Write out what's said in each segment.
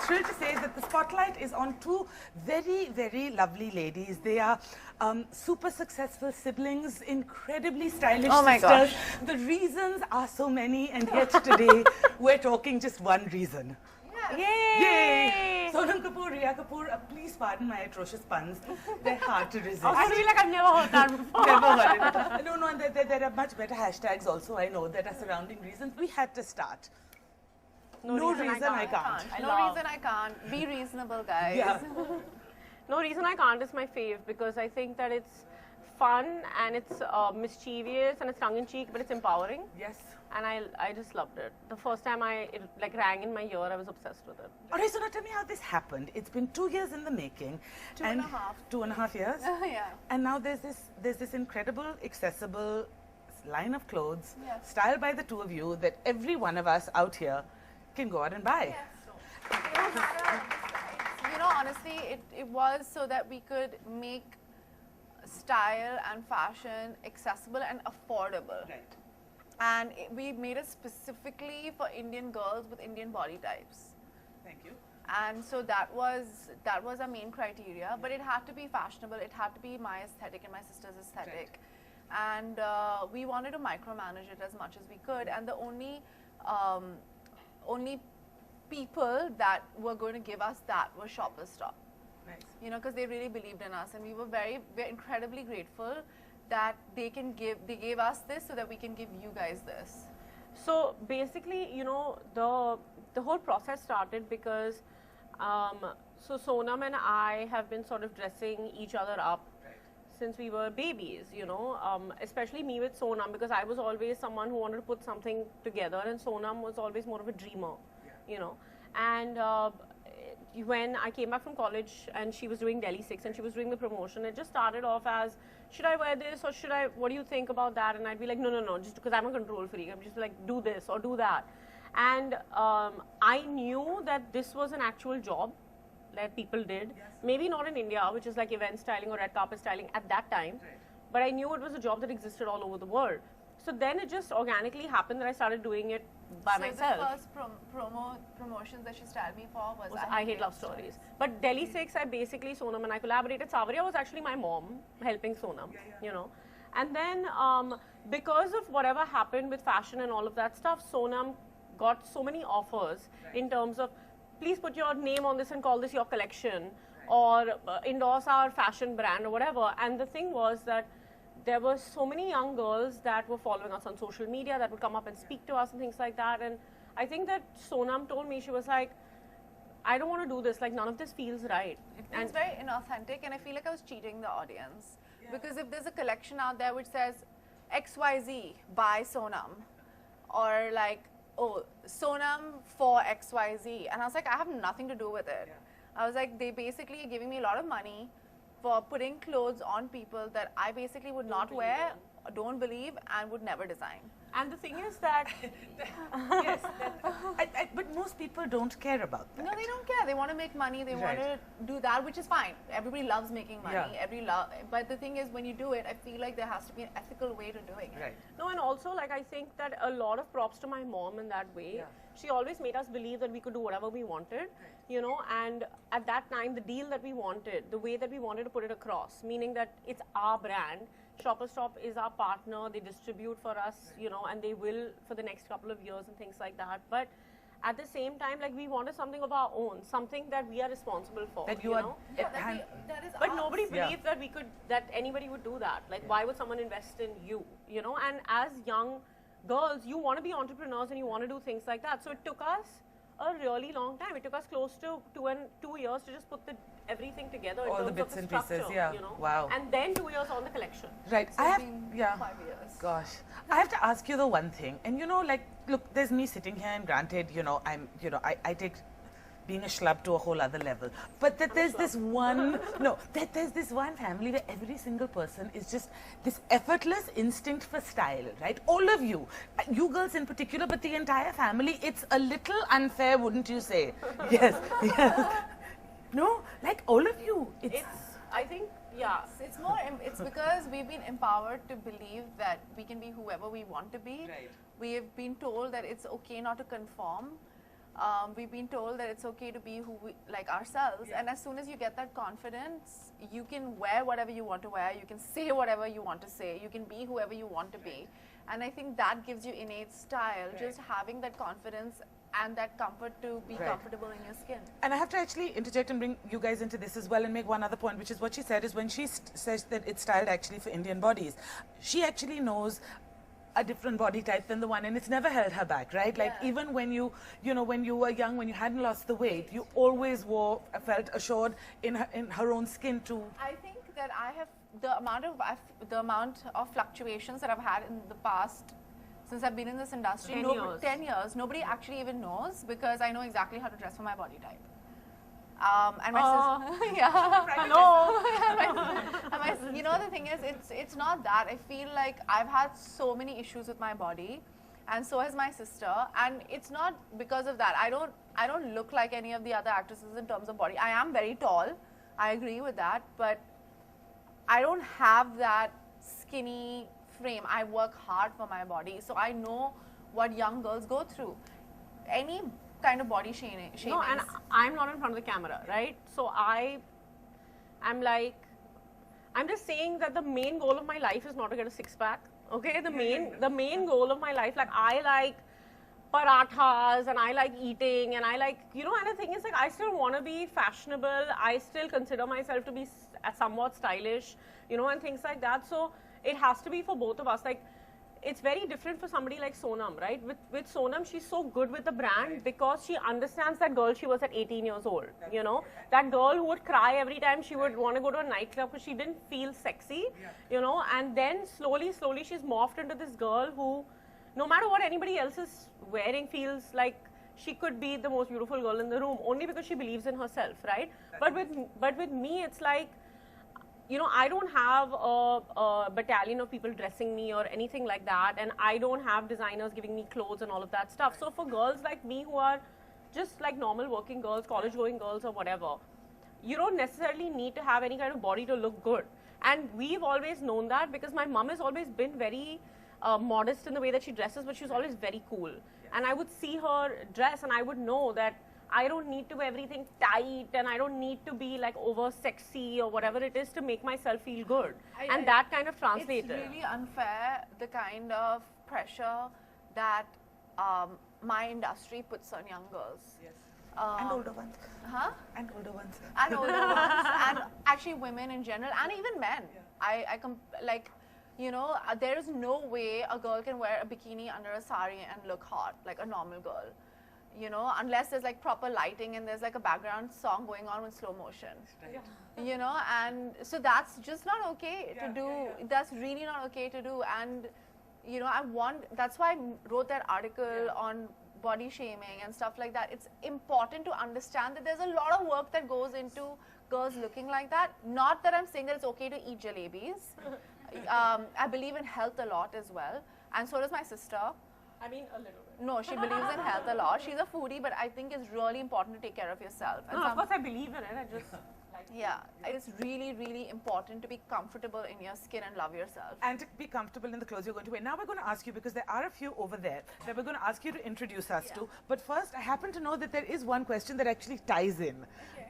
thrilled to say that the spotlight is on two very, very lovely ladies. They are super successful siblings, incredibly stylish sisters. Gosh. The reasons are so many, and yet today we're talking just one reason. Yay! Yay! Sonam Kapoor, Rhea Kapoor, please pardon my atrocious puns. They're hard to resist. I feel like I've never heard that before. Never heard it. No, and there are much better hashtags also, I know, that are surrounding reasons. We had to start. No reason I can't. No reason I can't. Be reasonable, guys. Yeah. No reason I can't is my fave because I think that it's fun and it's mischievous and it's tongue-in-cheek, but it's empowering. Yes. And I just loved it. The first time it like rang in my ear, I was obsessed with it. Alright, so now tell me how this happened. It's been 2 years in the making. Two and a half. 2.5 years? Yeah. And now there's this incredible, accessible line of clothes, Yes. styled by the two of you, that every one of us out here can go out and buy. You know, honestly, it was so that we could make style and fashion accessible and affordable. Right. And we made it specifically for Indian girls with Indian body types. Thank you. And so that was our main criteria, but it had to be fashionable, it had to be my aesthetic and my sister's aesthetic. Right. And we wanted to micromanage it as much as we could, and the only people that were going to give us that were Shoppers Stop. Nice. You know, because they really believed in us, and we were we're incredibly grateful that they gave us this so that we can give you guys this. So basically, you know, the whole process started because so Sonam and I have been sort of dressing each other up since we were babies, you know, especially me with Sonam, because I was always someone who wanted to put something together, and Sonam was always more of a dreamer, you know. And when I came back from college and she was doing Delhi 6 and she was doing the promotion, it just started off as, should I wear this or what do you think about that? And I'd be like, no, just because I'm a control freak, I'm just like, do this or do that. And I knew that this was an actual job that people did. Yes. Maybe not in India, which is like event styling or red carpet styling at that time, but I knew it was a job that existed all over the world. So then it just organically happened that I started doing it by myself. The first promotions that she styled me for was I Hate Love Stories. But Delhi 6, I basically, Sonam and I collaborated. Savaria was actually my mom helping Sonam, you know. And then because of whatever happened with fashion and all of that stuff, Sonam got so many offers in terms of, please put your name on this and call this your collection, or endorse our fashion brand or whatever. And the thing was that there were so many young girls that were following us on social media that would come up and speak to us and things like that. And I think that Sonam told me, she was like, I don't want to do this, like none of this feels right. It feels very inauthentic, and I feel like I was cheating the audience. Because if there's a collection out there which says XYZ by Sonam, or like, oh, Sonam for XYZ, and I was like, I have nothing to do with it. I was like, they basically are giving me a lot of money for putting clothes on people that I basically would not wear, don't believe, and would never design. And the thing is that, but most people don't care about that. No, they don't care. They want to make money. They want to do that, which is fine. Everybody loves making money. But the thing is, when you do it, I feel like there has to be an ethical way to doing it. Right. No, and also, like, I think that a lot of props to my mom in that way. She always made us believe that we could do whatever we wanted, you know, and at that time, the deal that we wanted, the way that we wanted to put it across, meaning that it's our brand. Shoppers Stop is our partner, they distribute for us, you know, and they will for the next couple of years and things like that. But at the same time, like, we wanted something of our own, something that we are responsible for, that you know. That is but nobody believed that we could, that anybody would do that. Like, why would someone invest in you, you know? And as young girls, you want to be entrepreneurs and you want to do things like that. So it took us a really long time. It took us close to 2 years to just put everything together. All in terms the bits of and structure, pieces, yeah. You know? Wow. And then 2 years on the collection. Right. So I have, 5 years. Gosh. I have to ask you the one thing. And you know, like, look, there's me sitting here, and granted, you know, I take being a schlub to a whole other level. But that there's this one, there's this one family where every single person is just this effortless instinct for style, right? All of you girls in particular, but the entire family, it's a little unfair, wouldn't you say? Yes. No, like all of you. I think, yeah. It's because we've been empowered to believe that we can be whoever we want to be. Right. We have been told that it's okay not to conform. We've been told that it's okay to be who we, like ourselves, and as soon as you get that confidence, you can wear whatever you want to wear, you can say whatever you want to say, you can be whoever you want to be. And I think that gives you innate style, just having that confidence and that comfort to be comfortable in your skin. And I have to actually interject and bring you guys into this as well and make one other point, which is what she said is when she says that it's styled actually for Indian bodies, she actually knows a different body type than the one, and it's never held her back, right? Like even when you know, when you were young, when you hadn't lost the weight, you always felt assured in her own skin too. I think that I have the amount of fluctuations that I've had in the past since I've been in this industry. 10 years. Nobody actually even knows, because I know exactly how to dress for my body type. And my sister, hello. You know, the thing is, it's not that. I feel like I've had so many issues with my body, and so has my sister. And it's not because of that. I don't look like any of the other actresses in terms of body. I am very tall. I agree with that, but I don't have that skinny frame. I work hard for my body, so I know what young girls go through. Any kind of body shaming. No, and I'm not in front of the camera, right? So I'm just saying that the main goal of my life is not to get a six-pack. Okay, the main goal of my life, like I like parathas and I like eating and I like, you know, and the thing is, like, I still want to be fashionable. I still consider myself to be somewhat stylish, you know, and things like that. So it has to be for both of us. Like, it's very different for somebody like Sonam, right? With Sonam, she's so good with the brand because she understands that girl she was at 18 years old, you know? That girl who would cry every time she would want to go to a nightclub because she didn't feel sexy, you know? And then slowly she's morphed into this girl who, no matter what anybody else is wearing, feels like she could be the most beautiful girl in the room only because she believes in herself, right? But with me, it's like, you know, I don't have a battalion of people dressing me or anything like that, and I don't have designers giving me clothes and all of that stuff. So for girls like me who are just like normal working girls, college-going girls or whatever, you don't necessarily need to have any kind of body to look good. And we've always known that because my mom has always been very modest in the way that she dresses, but she's always very cool. And I would see her dress and I would know that I don't need to wear everything tight and I don't need to be like over sexy or whatever it is to make myself feel good. And that kind of translated. It's really unfair, the kind of pressure that my industry puts on young girls. Yes. And older ones. Huh? And older ones. And older ones. And actually women in general, and even men. Like, you know, there is no way a girl can wear a bikini under a sari and look hot, like a normal girl. You know, unless there's like proper lighting and there's like a background song going on with slow motion. You know, and so that's just not okay to do. That's really not okay to do. And, you know, that's why I wrote that article on body shaming and stuff like that. It's important to understand that there's a lot of work that goes into girls looking like that. Not that I'm saying that it's okay to eat jalebis. I believe in health a lot as well. And so does my sister. I mean, a little bit. No, she believes in health a lot. She's a foodie, but I think it's really important to take care of yourself. And of course, I believe in it. I just like it's really, really important to be comfortable in your skin and love yourself. And to be comfortable in the clothes you're going to wear. Now we're going to ask you, because there are a few over there that we're going to ask you to introduce us to. But first, I happen to know that there is one question that actually ties in.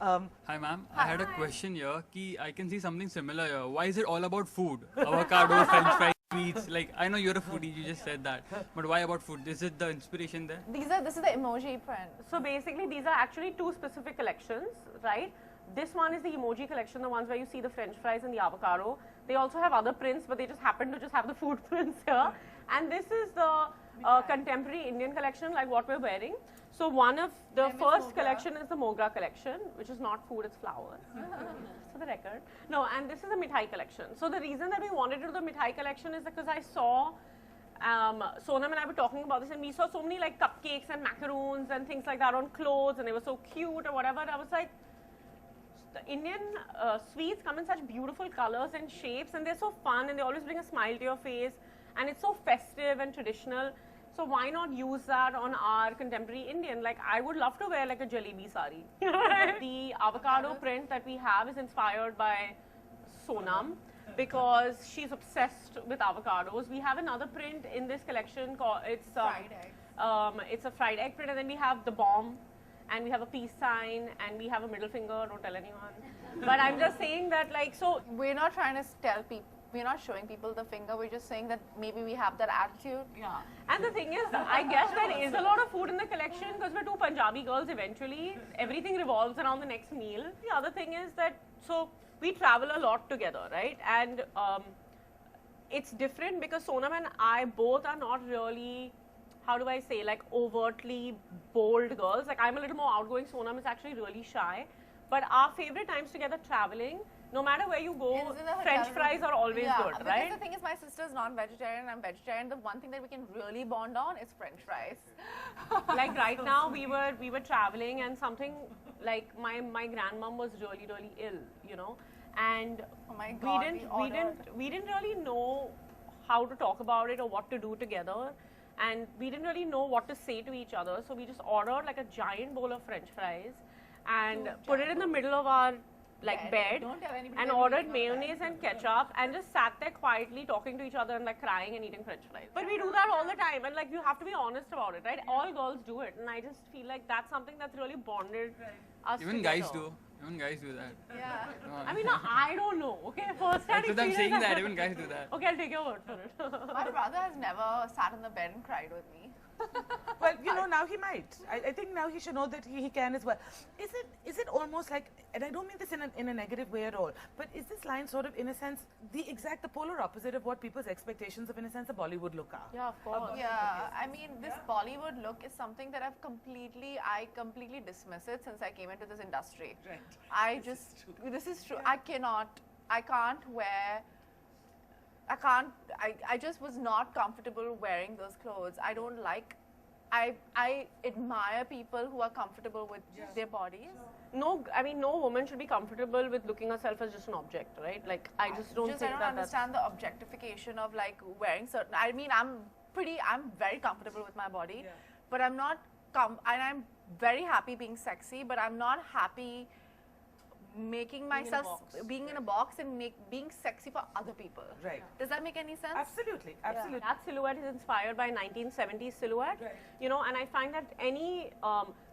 Hi ma'am, I had a question here. I can see something similar here. Why is it all about food? Avocado, french fries, sweets. Like, I know you're a foodie, you just said that. But why about food? Is it the inspiration there? This is the emoji print. So basically, these are actually two specific collections, right? This one is the emoji collection, the ones where you see the french fries and the avocado. They also have other prints, but they just happen to just have the food prints here. And this is the contemporary Indian collection, like what we're wearing. So one of the first collection is the Mogra collection, which is not food, it's flour. For the record. No, and this is the Mithai collection. So the reason that we wanted to do the Mithai collection is because I saw Sonam and I were talking about this, and we saw so many like cupcakes and macaroons and things like that on clothes, and they were so cute or whatever. And I was like, the Indian sweets come in such beautiful colors and shapes, and they're so fun, and they always bring a smile to your face, and it's so festive and traditional. So why not use that on our contemporary Indian? Like, I would love to wear like a jalebi sari. The avocado print that we have is inspired by Sonam because she's obsessed with avocados. We have another print in this collection called, it's It's a fried egg print, and then we have the bomb, and we have a peace sign, and we have a middle finger. Don't tell anyone. But I'm just saying that, like, so We're not trying to tell people, we're not showing people the finger, we're just saying that maybe we have that attitude. yeah. And the thing is, I guess there is a lot of food in the collection because we're two Punjabi girls eventually. Everything revolves around the next meal. The other thing is that, so we travel a lot together, right? And it's different because Sonam and I both are not really, how do I say, like overtly bold girls. Like I'm a little more outgoing, Sonam is actually really shy. But our favorite times together traveling, no matter where you go, Is in the French hotel fries room. are always Yeah, good, because right? the thing is, my sister's non-vegetarian, I'm vegetarian. The one thing that we can really bond on is French fries. Like right now we were traveling and something like my grandmom was really ill, you know, and Oh my God, we didn't really know how to talk about it or what to do together, and we didn't really know what to say to each other, so we just ordered like a giant bowl of French fries and put it in the middle of our bed Don't tell anybody and that ordered we did mayonnaise and ketchup and just sat there quietly talking to each other and like crying and eating French fries. But we do that all the time, and like you have to be honest about it, right? All girls do it, and I just feel like that's something that's really bonded us Even together. guys do. Even guys do that. Yeah. I mean, no, I don't know. Okay, first time. That's what I'm saying, that even guys do that. Okay, I'll take your word for it. My brother has never sat in the bed and cried with me. Well, you know, now he might. I think now he should know that he can as well. Is it almost like, and I don't mean this in a negative way at all, but is this line sort of, in a sense, the polar opposite of what people's expectations of, in a sense, a Bollywood look are? Yeah, of course. Yeah, I mean, this Bollywood look is something that I completely dismiss it since I came into this industry. Right. This is true. I just was not comfortable wearing those clothes. I don't like, I admire people who are comfortable with their bodies. No, I mean, no woman should be comfortable with looking herself as just an object, right? Like, I just don't think I don't that understand the objectification of like wearing certain, I mean, I'm very comfortable with my body, but I'm not, and I'm very happy being sexy, but I'm not happy making myself being in a box and being sexy for other people. Right. Does that make any sense? Absolutely, absolutely. that silhouette is inspired by 1970s silhouette, you know, and I find that any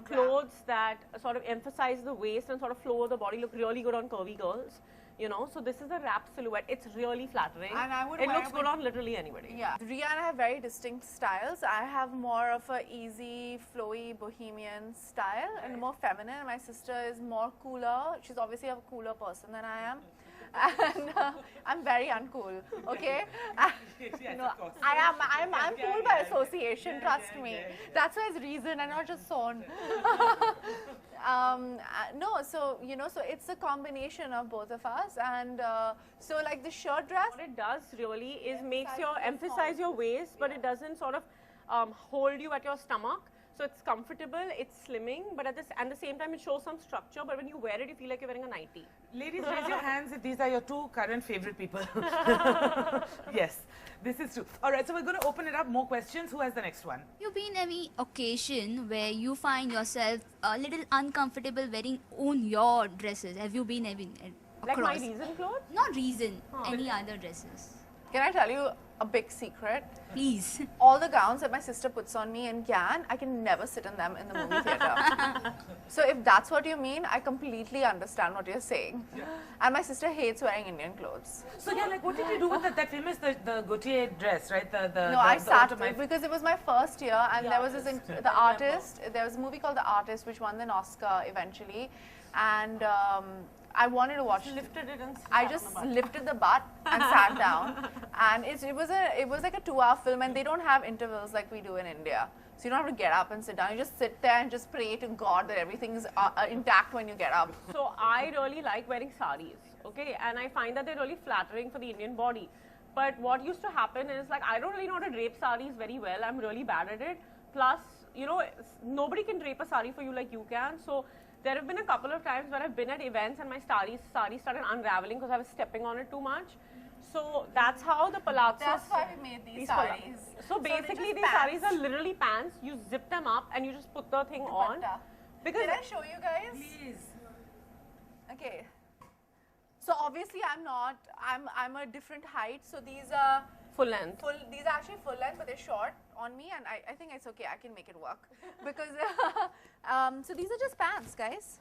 clothes that sort of emphasize the waist and sort of flow of the body look really good on curvy girls, you know. So this is a wrap silhouette. It's really flattering. And I would it wear looks good on literally anybody. Yeah. Rhea and I have very distinct styles. I have more of a easy, flowy, bohemian style and more feminine. My sister is more cooler. She's obviously a cooler person than I am. And I'm very uncool, okay? Yes, No, of course. I'm cool by association, trust me. That's why it's Rheson and not just Son. No, so, you know, so it's a combination of both of us. And so like the shirt dress. What it does really is emphasize your waist, but it doesn't sort of hold you at your stomach. So it's comfortable, it's slimming, but at the same time it shows some structure, but when you wear it, you feel like you're wearing a nightie. Ladies, raise your hands if these are your two current favorite people. Yes, this is true. All right, so we're going to open it up. More questions. Who has the next one? You been any occasion where you find yourself a little uncomfortable wearing your dresses? Have you been Like my across? Rheson clothes? Not Rheson, any other dresses. Can I tell you a big secret? Please. All the gowns that my sister puts on me in Gyan, I can never sit in them in the movie theatre. So if that's what you mean, I completely understand what you're saying. And my sister hates wearing Indian clothes. So yeah, like what did you do with that famous, the Gautier dress, right? No, I sat because it was my first year, and there was this, the artist, there was a movie called The Artist which won an Oscar eventually, and I wanted to watch. Lifted it and I just lifted the butt and sat down, and it was like a 2-hour film, and they don't have intervals like we do in India. So you don't have to get up and sit down. You just sit there and just pray to God that everything is intact when you get up. So I really like wearing saris, okay, and I find that they're really flattering for the Indian body. But what used to happen is, like, I don't really know how to drape saris very well. I'm really bad at it. Plus, you know, nobody can drape a sari for you like you can. So there have been a couple of times where I've been at events and my sari started unraveling because I was stepping on it too much. So that's how the palazzos. That's why we made these saris. So basically, these saris are literally pants. You zip them up and you just put the thing on. Because Can I show you guys? Please. Okay. So obviously I'm a different height. So these are Full length. These are actually full length, but they're short on me, and I think it's okay. I can make it work because so these are just pants, guys,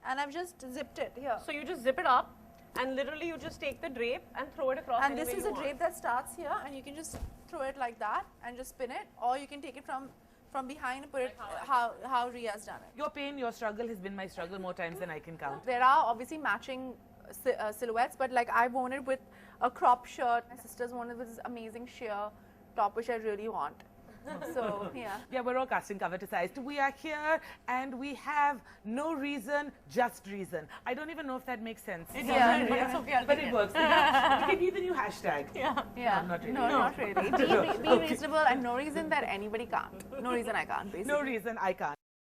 and I've just zipped it here. So you just zip it up, and literally you just take the drape and throw it across. And this is a drape that starts here, and you can just throw it like that and just spin it, or you can take it from behind and put it how Rhea's done it. Your pain, your struggle has been my struggle more times than I can count. There are obviously matching silhouettes, but like I've worn it with a crop shirt. My sister's worn it with this amazing sheer top, which I really want. So yeah. Yeah, we're all casting cover to size. We are here and we have no reason, just reason. I don't even know if that makes sense. It Yeah, doesn't, but yeah. it's okay. I'll But take it it. works. It can be the new hashtag. Yeah. Yeah. No, not really. No, No. not really. Be reasonable, and no reason that anybody can't. No reason I can't, basically. No reason I can't.